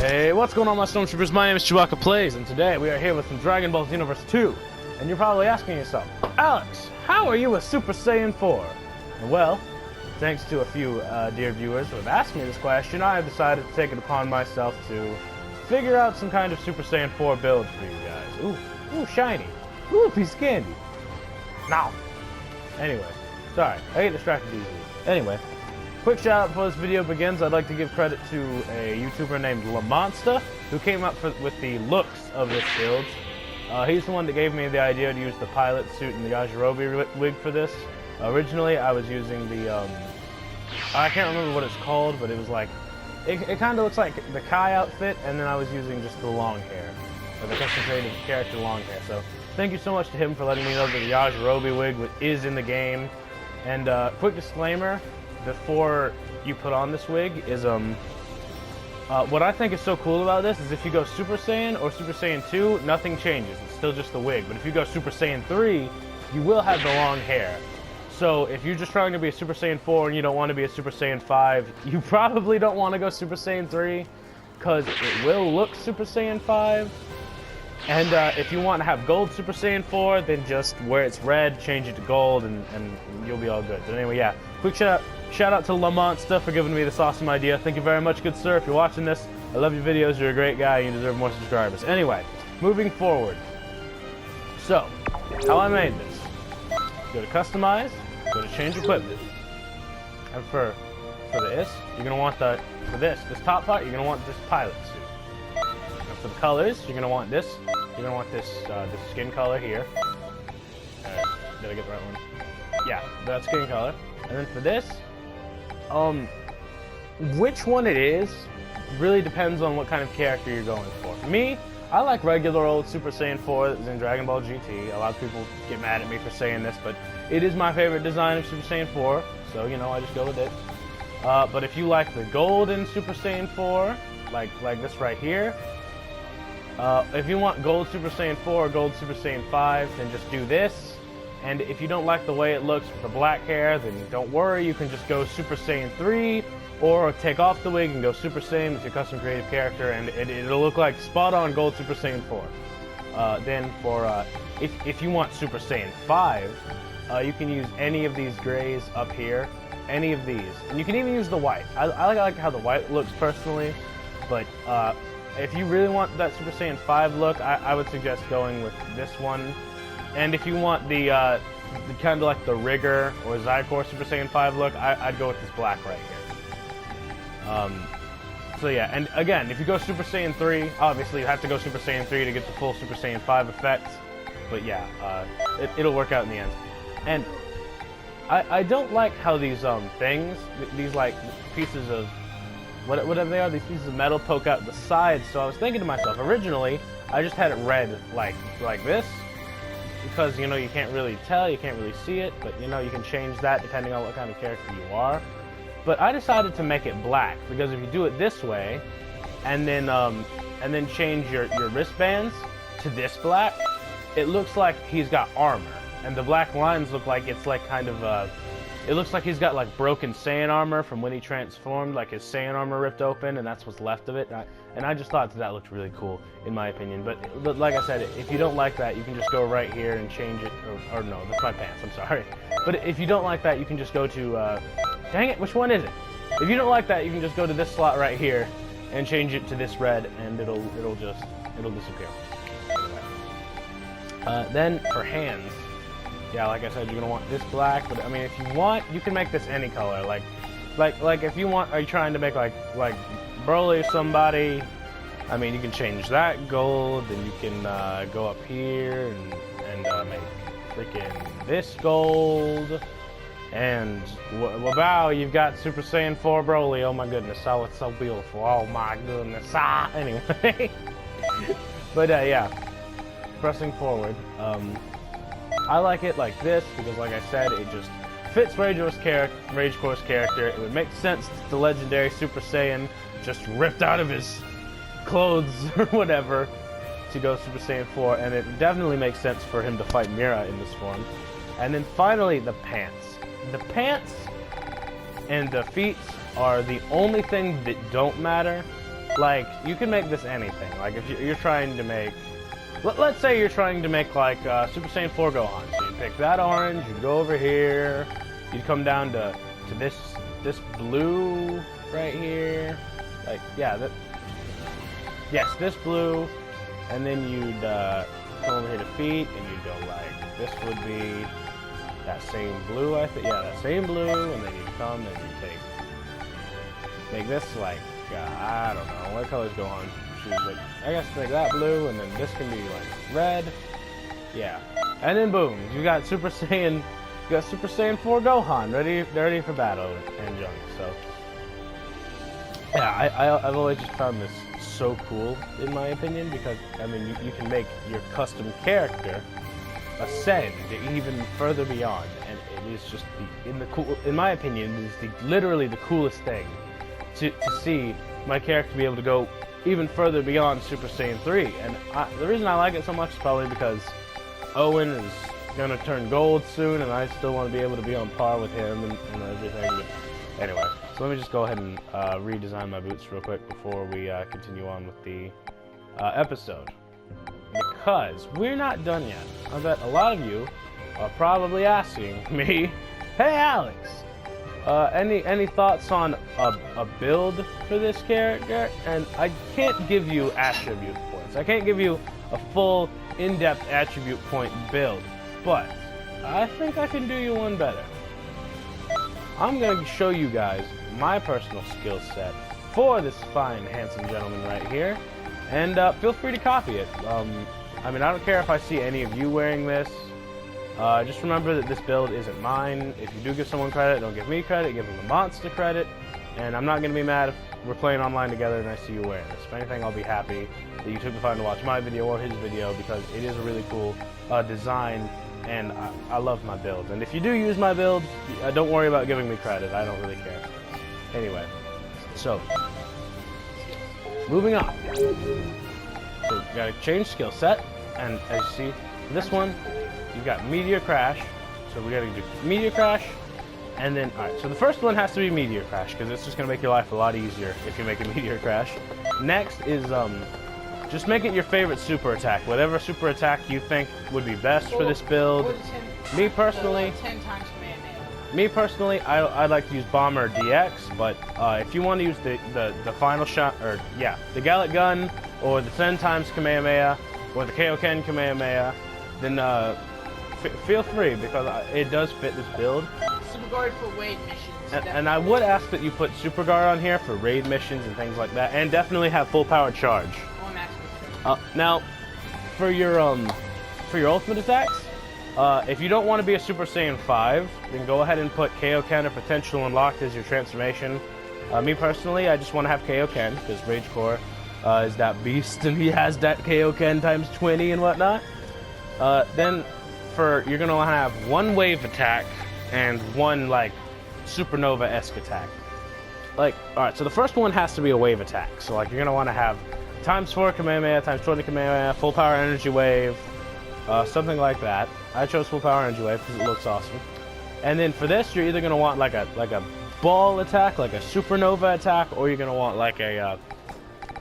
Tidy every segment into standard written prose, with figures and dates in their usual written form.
Hey, what's going on, my Stormtroopers? My name is Chewbacca Plays, and today we are here with some Dragon Ball Xenoverse 2. And you're probably asking yourself, Alex, how are you a Super Saiyan 4? And well, thanks to a few dear viewers who have asked me this question, I have decided to take it upon myself to figure out some kind of Super Saiyan 4 build for you guys. Ooh, shiny. Ooh, piece of candy. Now. Anyway, sorry, I get distracted easily. Anyway, quick shout out before this video begins. I'd like to give credit to a YouTuber named Lamonsta, who came up with the looks of this build. He's the one that gave me the idea to use the pilot suit and the Yajirobe wig for this. Originally, I was using the, I can't remember what it's called, but it was like, it kind of looks like the Kai outfit, and then I was using just the long hair, or the custom created character long hair. So thank you so much to him for letting me know that the Yajirobe wig is in the game. And quick disclaimer before you put on this wig is what I think is so cool about this is if you go Super Saiyan or Super Saiyan 2, nothing changes. It's still just the wig. But if you go Super Saiyan 3, you will have the long hair. So if you're just trying to be a Super Saiyan 4 and you don't want to be a Super Saiyan 5, you probably don't want to go Super Saiyan 3 because it will look Super Saiyan 5. And if you want to have gold Super Saiyan 4, then just where it's red, change it to gold, and you'll be all good. But anyway, yeah, quick shout out to Lamonsta for giving me this awesome idea. Thank you very much, good sir. If you're watching this, I love your videos. You're a great guy. You deserve more subscribers. Anyway, moving forward. So, how I made this. Go to Customize, go to Change Equipment. And for this, you're going to want for this top part, you're going to want this pilot suit. And for the colors, you're going to want this. You're going to want this skin color here. Did I get the right one? Yeah, that skin color. And then for this, which one it is really depends on what kind of character you're going for. For me, I like regular old Super Saiyan 4 that's in Dragon Ball GT. A lot of people get mad at me for saying this, but it is my favorite design of Super Saiyan 4, so, you know, I just go with it. But if you like the golden Super Saiyan 4, like this right here, if you want gold Super Saiyan 4 or gold Super Saiyan 5, then just do this. And if you don't like the way it looks with the black hair, then don't worry, you can just go Super Saiyan 3, or take off the wig and go Super Saiyan with your custom creative character, and it'll look like spot-on gold Super Saiyan 4. Then for, if you want Super Saiyan 5, you can use any of these grays up here, any of these. And you can even use the white. I like how the white looks personally, but if you really want that Super Saiyan 5 look, I would suggest going with this one. And if you want the kind of like the Rigger or Ssj4 Super Saiyan 5 look, I'd go with this black right here. So yeah, and again, if you go Super Saiyan 3, obviously you have to go Super Saiyan 3 to get the full Super Saiyan 5 effect. But yeah, it'll work out in the end. And I don't like how these things, these like pieces of whatever they are, these pieces of metal poke out the sides. So I was thinking to myself, originally I just had it red like this. Because, you know, you can't really tell, you can't really see it, but, you know, you can change that depending on what kind of character you are. But I decided to make it black, because if you do it this way, and then change your wristbands to this black, it looks like he's got armor. And the black lines look like it's like kind of, it looks like he's got like broken Saiyan armor from when he transformed, like his Saiyan armor ripped open, and that's what's left of it. And I just thought that looked really cool, in my opinion. But like I said, if you don't like that, you can just go right here and change it. Or no, that's my pants, I'm sorry. But if you don't like that, you can just go to, dang it, which one is it? If you don't like that, you can just go to this slot right here and change it to this red, and it'll disappear. Then for hands, yeah, like I said, you're gonna want this black. But I mean, if you want, you can make this any color. Like if you want, are you trying to make like Broly somebody? I mean, you can change that gold, then you can go up here and make freaking this gold. And wow, you've got Super Saiyan 4 Broly. Oh my goodness, oh, it's so beautiful. Oh my goodness. Anyway, but yeah, pressing forward. I like it like this because, like I said, it just fits Rage Core's character. It would make sense that the legendary Super Saiyan just ripped out of his clothes or whatever to go Super Saiyan 4, and it definitely makes sense for him to fight Mira in this form. And then finally, the pants. The pants and the feet are the only thing that don't matter like, you can make this anything. Like, if you're trying to make, let's say you're trying to make, like, Super Saiyan 4 Gohan. So you pick that orange, you'd go over here, you'd come down to this blue right here. Like, yeah, yes, this blue, and then you'd come over here to feet, and you'd go like, this would be that same blue, I think, yeah, that same blue, and then you'd come and you make this like, I don't know, what colors go on shoes, like, I guess make that blue, and then this can be like red, yeah, and then boom, you got Super Saiyan 4 Gohan, ready for battle and junk, so. Yeah, I've always just found this so cool, in my opinion, because, I mean, you can make your custom character ascend even further beyond, and it is just, in my opinion, it is literally the coolest thing to see my character be able to go even further beyond Super Saiyan 3, and the reason I like it so much is probably because Owen is going to turn gold soon, and I still want to be able to be on par with him and everything, but anyway. So let me just go ahead and redesign my boots real quick before we continue on with the episode. Because we're not done yet. I bet a lot of you are probably asking me, hey Alex, any thoughts on a build for this character? And I can't give you attribute points. I can't give you a full in-depth attribute point build. But I think I can do you one better. I'm going to show you guys my personal skill set for this fine, handsome gentleman right here, and feel free to copy it. I mean, I don't care if I see any of you wearing this. Just remember that this build isn't mine. If you do give someone credit, don't give me credit, give them lamonsta credit, and I'm not going to be mad if we're playing online together and I see you wearing this. If anything, I'll be happy that you took the time to watch my video or his video, because it is a really cool design, and I love my builds. And if you do use my build, don't worry about giving me credit. I don't really care. Anyway, so moving on. So you gotta change skill set, and as you see, this one, you've got Meteor Crash. So we gotta do Meteor Crash, and then, alright, so the first one has to be Meteor Crash, because it's just gonna make your life a lot easier if you make a Meteor Crash. Next is, just make it your favorite super attack. Whatever super attack you think would be best for this build. Me personally, 10 times Me personally, I'd like to use Bomber DX, but if you want to use the final shot, or yeah, the Gallic Gun, or the 10 times Kamehameha, or the Kaioken Kamehameha, then feel free, because it does fit this build. Super Guard for raid missions. And I would ask that you put Super Guard on here for raid missions and things like that, and definitely have full power charge. Now, for your ultimate attacks, if you don't want to be a Super Saiyan 5, then go ahead and put Kaioken or Potential Unlocked as your transformation. Me personally, I just want to have Kaioken, because Rage Core is that beast, and he has that Kaioken times 20 and whatnot. Then, you're going to have one wave attack and one, like, supernova-esque attack. Like, alright, so the first one has to be a wave attack. So, like, you're going to want to have times 4 Kamehameha, times 20 Kamehameha, full power energy wave, something like that. I chose full power energy wave because it looks awesome. And then for this, you're either gonna want like a ball attack, like a supernova attack, or you're gonna want like a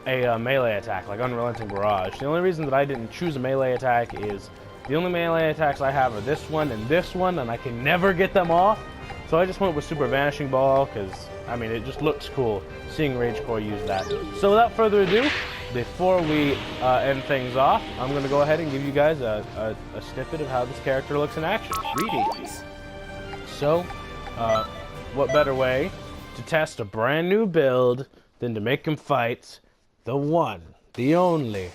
melee attack, like Unrelenting Barrage. The only reason that I didn't choose a melee attack is the only melee attacks I have are this one, and I can never get them off. So I just went with Super Vanishing Ball because, I mean, it just looks cool seeing Rage Core use that. So without further ado, before we end things off, I'm going to go ahead and give you guys a snippet of how this character looks in action. Greetings. So, what better way to test a brand new build than to make him fight the one, the only,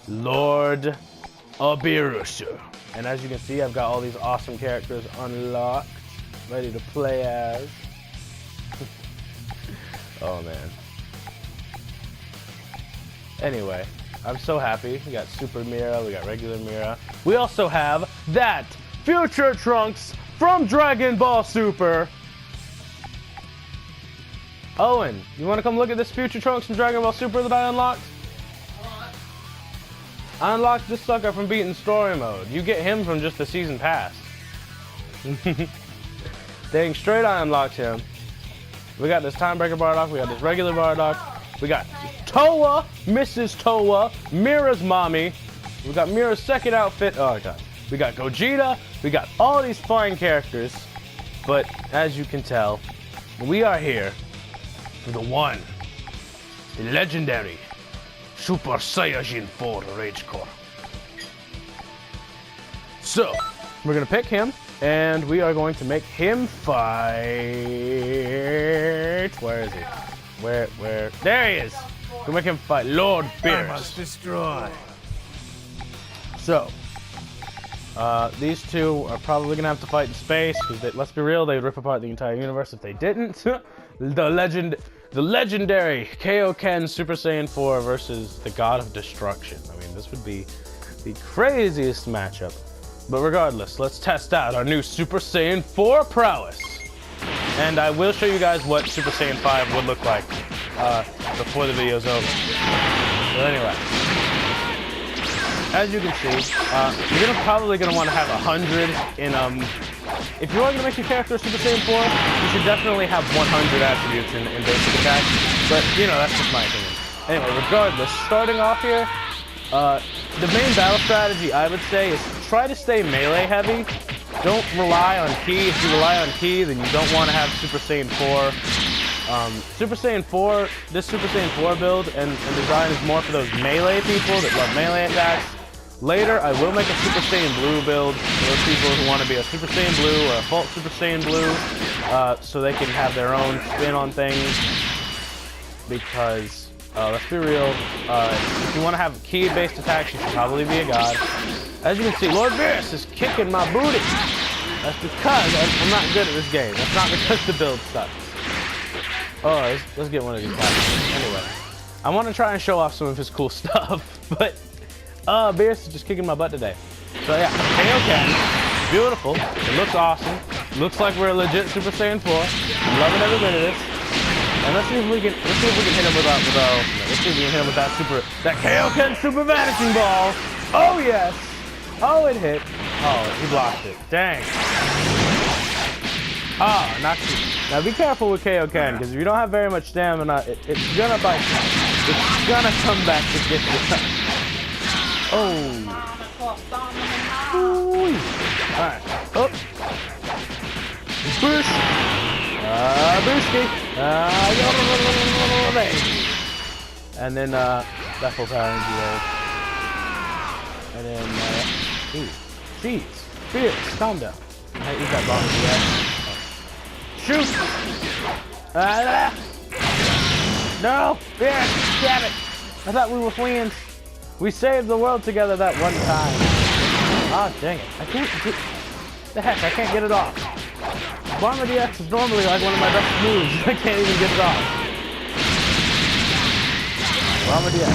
Lord Abirusha. And as you can see, I've got all these awesome characters unlocked, ready to play as. Oh man. Anyway, I'm so happy. We got Super Mira, we got regular Mira. We also have that Future Trunks from Dragon Ball Super. Owen, you want to come look at this Future Trunks from Dragon Ball Super that I unlocked? I unlocked this sucker from beating story mode. You get him from just the season pass. Dang straight, I unlocked him. We got this Time Breaker Bardock, we got this regular Bardock, We got Toa, Mrs. Toa, Mira's mommy. We got Mira's second outfit. Oh god. We got Gogeta. We got all these fine characters. But as you can tell, we are here for the one, the legendary Super Saiyan 4 Rage Core. So, we're gonna pick him, and we are going to make him fight. Where is he? Where? There he is. We'll make him fight Lord Beerus. I must destroy. So, these two are probably gonna have to fight in space because let's be real, they'd rip apart the entire universe if they didn't. The legendary Kaioken Super Saiyan 4 versus the God of Destruction. I mean, this would be the craziest matchup. But regardless, let's test out our new Super Saiyan 4 prowess. And I will show you guys what Super Saiyan 5 would look like before the video's over. But anyway, as you can see, you're probably gonna want to have 100 in if you are gonna make your character Super Saiyan 4, you should definitely have 100 attributes in basic attack. But you know, that's just my opinion. Anyway, regardless, starting off here, the main battle strategy I would say is try to stay melee heavy. Don't rely on ki. If you rely on ki, then you don't want to have Super Saiyan 4. Super Saiyan 4, this Super Saiyan 4 build and design is more for those melee people that love melee attacks. Later, I will make a Super Saiyan Blue build for those people who want to be a Super Saiyan Blue or a Fault Super Saiyan Blue, so they can have their own spin on things. Because, let's be real, if you want to have ki-based attacks, you should probably be a god. As you can see, Lord Beerus is kicking my booty. That's because I'm not good at this game. That's not because the build sucks. Oh, let's get one of these guys. Anyway, I want to try and show off some of his cool stuff, but Beerus is just kicking my butt today. So yeah, Kaioken, beautiful. It looks awesome. Looks like we're a legit Super Saiyan 4. I'm loving every bit of this. And let's see if we can hit him with that Kaioken Super Vanishing Ball. Oh yes. Oh, it hit. Oh, he blocked it. Dang. Oh, not too. Now be careful with Kaioken, because if you don't have very much stamina, it's gonna bite you. It's gonna come back to get you. Oh. Alright. Oh. Boosh. Booski. And then, that full power energy there. And then, ooh. Jeez. Beerus, calm down. I eat that bomb yet. Shoot! No! Beerus! Damn it! I thought we were friends. We saved the world together that one time. Ah, dang it. I can't get... The heck, I can't get it off. Bomber DX is normally like one of my best moves. I can't even get it off. Bomber DX.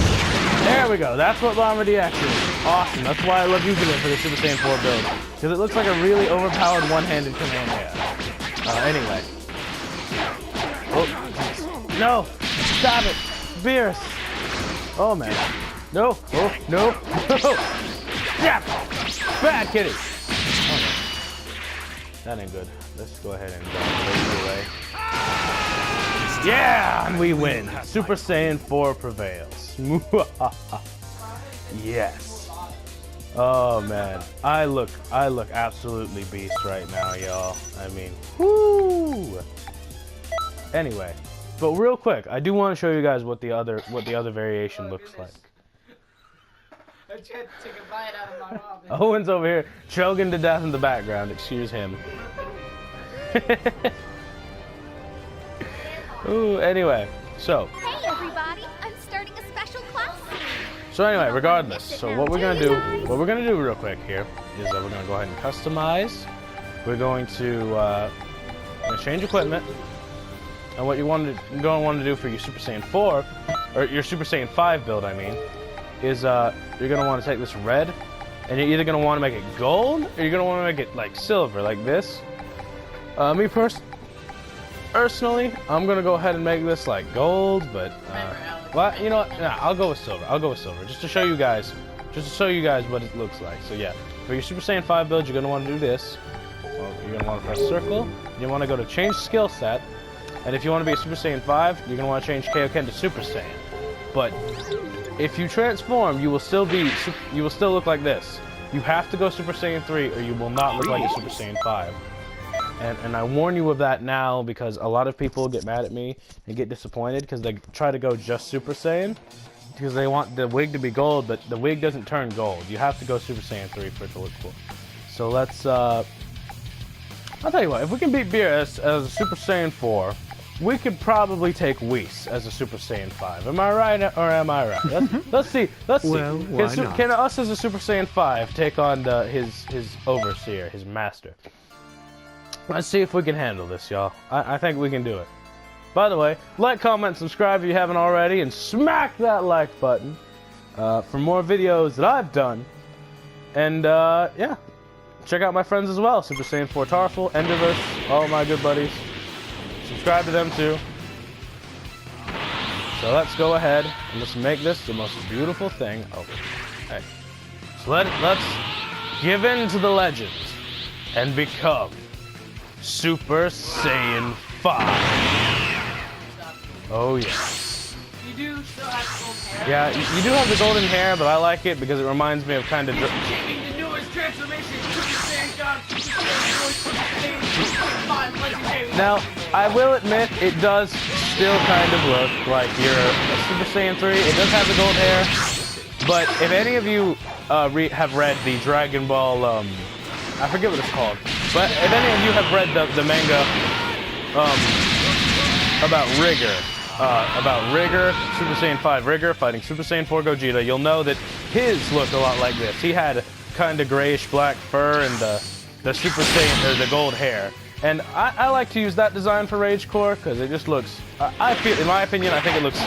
There we go. That's what Bomber DX is. Awesome. That's why I love using it for the Super Saiyan 4 build. Because it looks like a really overpowered one-handed Kamehameha. Anyway. Oh, no! Stop it! Beerus! Oh, man. No! Oh, no! No! Yeah! Bad kitty! Oh, no. That ain't good. Let's go ahead and go away. Yeah! And we win! Super Saiyan 4 prevails. Yes. Oh, man. I look absolutely beast right now, y'all. I mean, whoo! Anyway, but real quick, I do want to show you guys what the other variation looks like. I tried to take a bite out of my ramen. Owen's over here choking to death in the background. Excuse him. Ooh, anyway, so. Hey everybody, I'm starting a special class. So anyway, regardless, so what we're gonna do real quick here is we're gonna go ahead and customize. We're going to change equipment, and what you're going to want to do for your Super Saiyan 4, or your Super Saiyan 5 build, I mean, is you're gonna want to take this red, and you're either gonna want to make it gold, or you're gonna want to make it like silver, like this. Me personally, I'm gonna go ahead and make this like gold, but well, you know what? Nah, I'll go with silver. I'll go with silver, just to show you guys what it looks like. So yeah, for your Super Saiyan 5 build, you're gonna want to do this. So you're gonna want to press circle. You want to go to change skill set, And if you want to be a Super Saiyan 5, you're gonna want to change Kaioken to Super Saiyan. But if you transform, you will still look like this. You have to go Super Saiyan 3, or you will not look like a Super Saiyan 5. And I warn you of that now, because a lot of people get mad at me and get disappointed because they try to go just Super Saiyan because they want the wig to be gold, but the wig doesn't turn gold. You have to go Super Saiyan 3 for it to look cool. So let's, I'll tell you what, if we can beat Beerus as a Super Saiyan 4, we could probably take Whis as a Super Saiyan 5. Am I right or am I right? Let's see. Let's see. Well, why not? Can us as a Super Saiyan 5 take on his overseer, his master? Let's see if we can handle this, y'all. I think we can do it. By the way, like, comment, subscribe if you haven't already, and smack that like button for more videos that I've done. And yeah, check out my friends as well, Super Saiyan 4 Tarful, XENOVERSE, all my good buddies. Subscribe to them too. So let's go ahead and let's make this the most beautiful thing. Oh, hey. So let's give in to the legend and become Super Saiyan 5. Oh yeah. You do still have gold hair. Yeah, you do have the golden hair, but I like it because it reminds me of kind of. Achieving the newest transformation, Super Saiyan God, Super Saiyan 5 legendary. Now, I will admit, it does still kind of look like you're a Super Saiyan 3. It does have the gold hair, but if any of you have read the Dragon Ball, I forget what it's called, but if any of you have read the manga about Rigger, Super Saiyan 5 Rigger fighting Super Saiyan 4 Gogeta, you'll know that his looked a lot like this. He had kind of grayish black fur and the Super Saiyan, or the gold hair. And I like to use that design for Rage Core because it just looks, I feel, in my opinion, I think it looks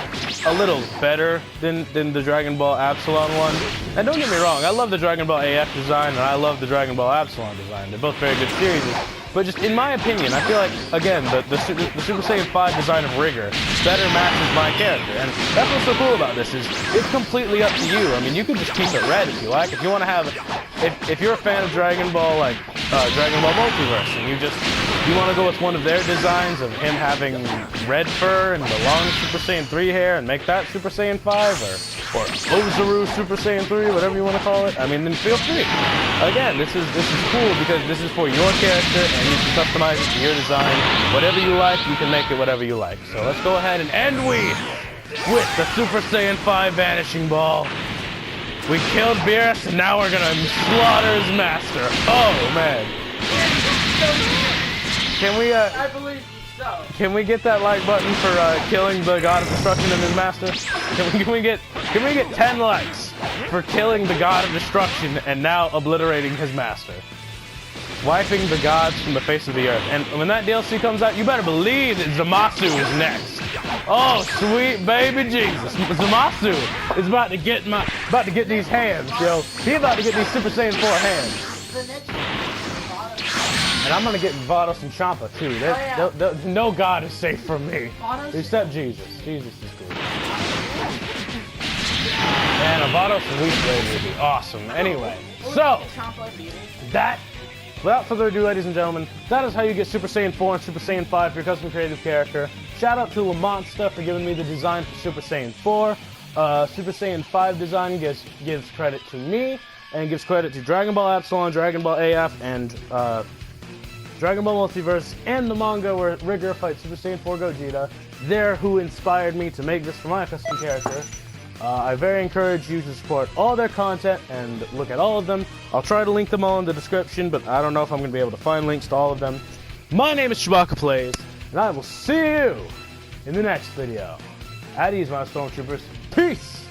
a little better than the Dragon Ball Absalon one. And don't get me wrong, I love the Dragon Ball AF design and I love the Dragon Ball Absalon design. They're both very good series. But just in my opinion, I feel like, again, the Super Saiyan 5 design of Rigger better matches my character. And that's what's so cool about this, is it's completely up to you. I mean, you can just keep it red if you like. If you want to have, if you're a fan of Dragon Ball, like Dragon Ball Multiverse, and you want to go with one of their designs of him having red fur and the long Super Saiyan 3 hair and make that Super Saiyan 5, or Ozaru Super Saiyan 3, whatever you want to call it, I mean, then feel free. Again, this is cool because this is for your character and you can customize it to your design. Whatever you like, you can make it whatever you like. So let's go ahead and end with the Super Saiyan 5 Vanishing Ball. We killed Beerus and now we're gonna slaughter his master. Oh man. Can we I believe so. Can we get that like button for killing the God of Destruction and his master? Can we get 10 likes for killing the God of Destruction and now obliterating his master? Wiping the gods from the face of the earth. And when that DLC comes out, you better believe that Zamasu is next. Oh, sweet baby Jesus. Zamasu is about to get these hands, yo. He's about to get these Super Saiyan 4 hands. The next And I'm gonna get Vados and Champa too. No god is safe from me. Except Jesus. Jesus is good. And a Vados and Whis Lady would be awesome. Anyway, so without further ado, ladies and gentlemen, that is how you get Super Saiyan 4 and Super Saiyan 5 for your custom creative character. Shout out to lamonsta for giving me the design for Super Saiyan 4. Super Saiyan 5 design gives credit to me, and gives credit to Dragon Ball Absalon, Dragon Ball AF, and Dragon Ball Multiverse, and the manga where Rigger fights Super Saiyan 4 Gogeta. They're who inspired me to make this for my custom character. I very encourage you to support all their content and look at all of them. I'll try to link them all in the description, but I don't know if I'm going to be able to find links to all of them. My name is Chewbacca Plays, and I will see you in the next video. At ease, my Stormtroopers. Peace!